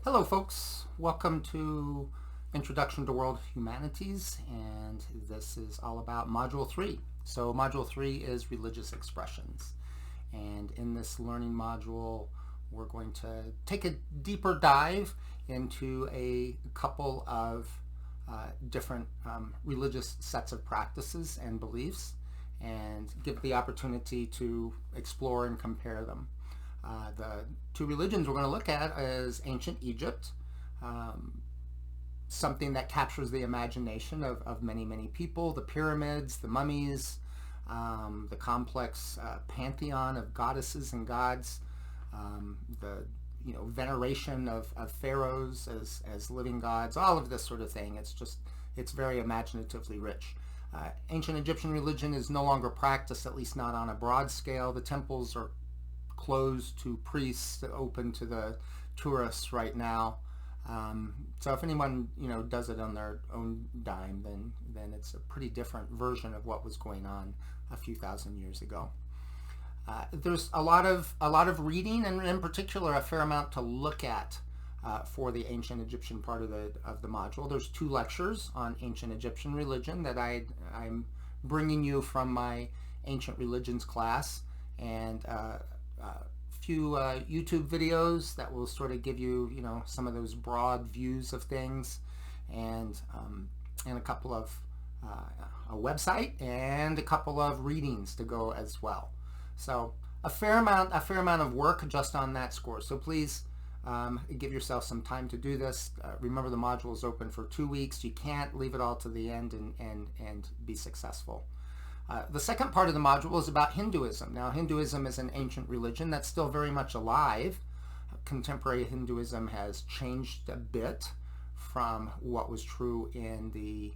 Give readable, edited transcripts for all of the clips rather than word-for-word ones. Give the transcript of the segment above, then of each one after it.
Hello folks, welcome to Introduction to World Humanities, and this is all about Module 3. So Module 3 is religious expressions, and in this learning module we're going to take a deeper dive into a couple of different religious sets of practices and beliefs, and give the opportunity to explore and compare them. The two religions we're going to look at is ancient Egypt, something that captures the imagination of many people, the pyramids, the mummies, the complex pantheon of goddesses and gods, the veneration of pharaohs as living gods, all of this sort of thing. It's very imaginatively rich. Ancient Egyptian religion is no longer practiced, at least not on a broad scale. The temples are closed to priests, open to the tourists right now. So if anyone does it on their own dime, then it's a pretty different version of what was going on a few thousand years ago. There's a lot of reading, and in particular a fair amount to look at for the ancient Egyptian part of the module. There's 2 lectures on ancient Egyptian religion that I'm bringing you from my ancient religions class, and few YouTube videos that will sort of give you some of those broad views of things, and a couple of a website and a couple of readings to go as well. So a fair amount of work just on that score. So please give yourself some time to do this. Remember, the module is open for 2 weeks. You can't leave it all to the end and be successful. The second part of the module is about Hinduism. Now, Hinduism is an ancient religion that's still very much alive. Contemporary Hinduism has changed a bit from what was true in the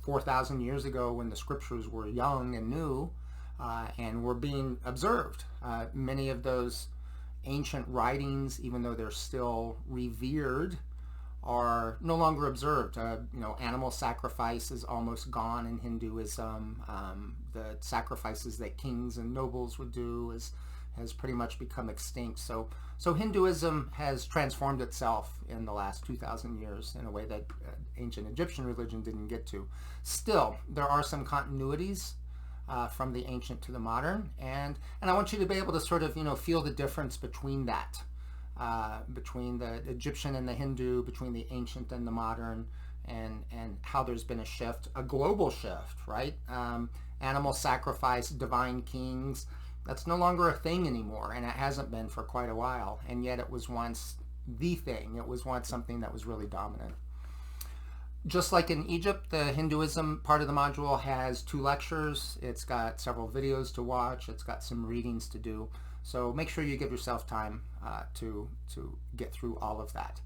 4,000 years ago, when the scriptures were young and new and were being observed. Many of those ancient writings, even though they're still revered, are no longer observed. Animal sacrifice is almost gone in Hinduism. The sacrifices that kings and nobles would do has pretty much become extinct. So Hinduism has transformed itself in the last 2,000 years in a way that ancient Egyptian religion didn't get to. Still, there are some continuities from the ancient to the modern, and I want you to be able to sort of feel the difference between that. Between the Egyptian and the Hindu, between the ancient and the modern, and how there's been a shift, a global shift, right? Animal sacrifice, divine kings, that's no longer a thing anymore, and it hasn't been for quite a while, and yet it was once the thing. It was once something that was really dominant. Just like in Egypt, the Hinduism part of the module has 2 lectures. It's got several videos to watch. It's got some readings to do. So make sure you give yourself time to get through all of that.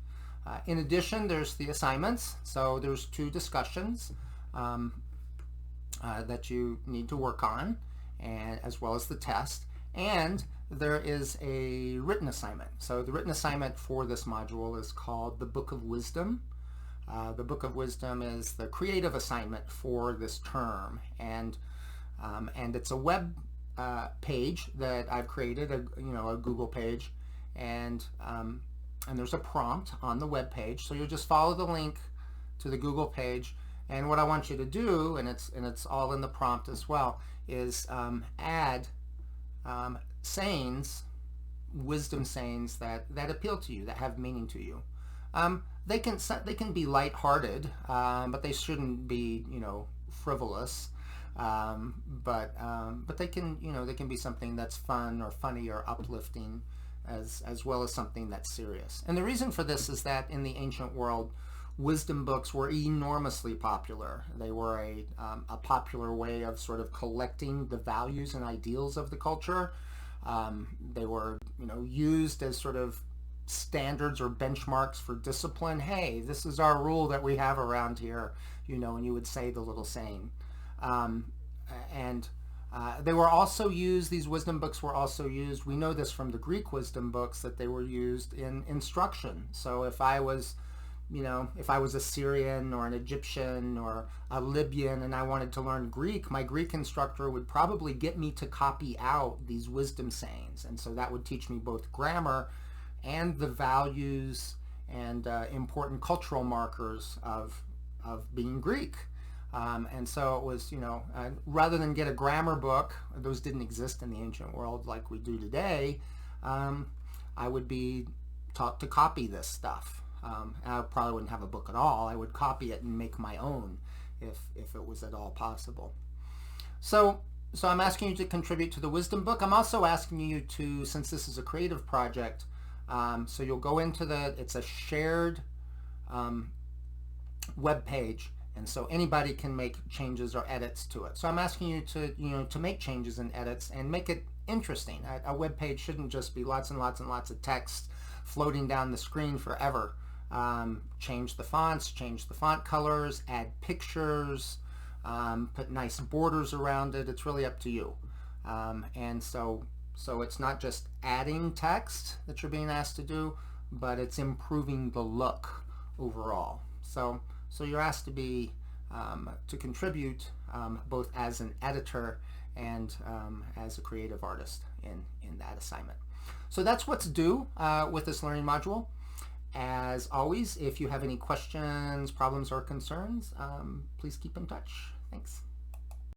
In addition, there's the assignments. So there's 2 discussions that you need to work on, and as well as the test. And there is a written assignment. So the written assignment for this module is called the Book of Wisdom. The Book of Wisdom is the creative assignment for this term, and it's a web page that I've created, a Google page, and there's a prompt on the web page. So you'll just follow the link to the Google page, and what I want you to do, and it's all in the prompt as well, is add sayings, wisdom sayings that appeal to you, that have meaning to you. They can be lighthearted, but they shouldn't be frivolous. But they can be something that's fun or funny or uplifting, as well as something that's serious. And the reason for this is that in the ancient world, wisdom books were enormously popular. They were a popular way of sort of collecting the values and ideals of the culture. They were used as sort of standards or benchmarks for discipline. Hey, this is our rule that we have around here, and you would say the little saying. They were also used, these wisdom books were also used, we know this from the Greek wisdom books, that they were used in instruction. So if I was a Syrian or an Egyptian or a Libyan and I wanted to learn Greek, my Greek instructor would probably get me to copy out these wisdom sayings. And so that would teach me both grammar and the values and important cultural markers of being Greek. And so it was, rather than get a grammar book, those didn't exist in the ancient world like we do today, I would be taught to copy this stuff. I probably wouldn't have a book at all. I would copy it and make my own if it was at all possible. So I'm asking you to contribute to the wisdom book. I'm also asking you to, since this is a creative project, so you'll go into it's a shared web page, and so anybody can make changes or edits to it. So I'm asking you to make changes and edits and make it interesting. A web page shouldn't just be lots and lots and lots of text floating down the screen forever. Change the fonts, change the font colors, add pictures, put nice borders around it. It's really up to you. And so it's not just adding text that you're being asked to do, but it's improving the look overall. So you're asked to be to contribute both as an editor and as a creative artist in that assignment. So that's what's due with this learning module. As always, if you have any questions, problems, or concerns, please keep in touch. Thanks.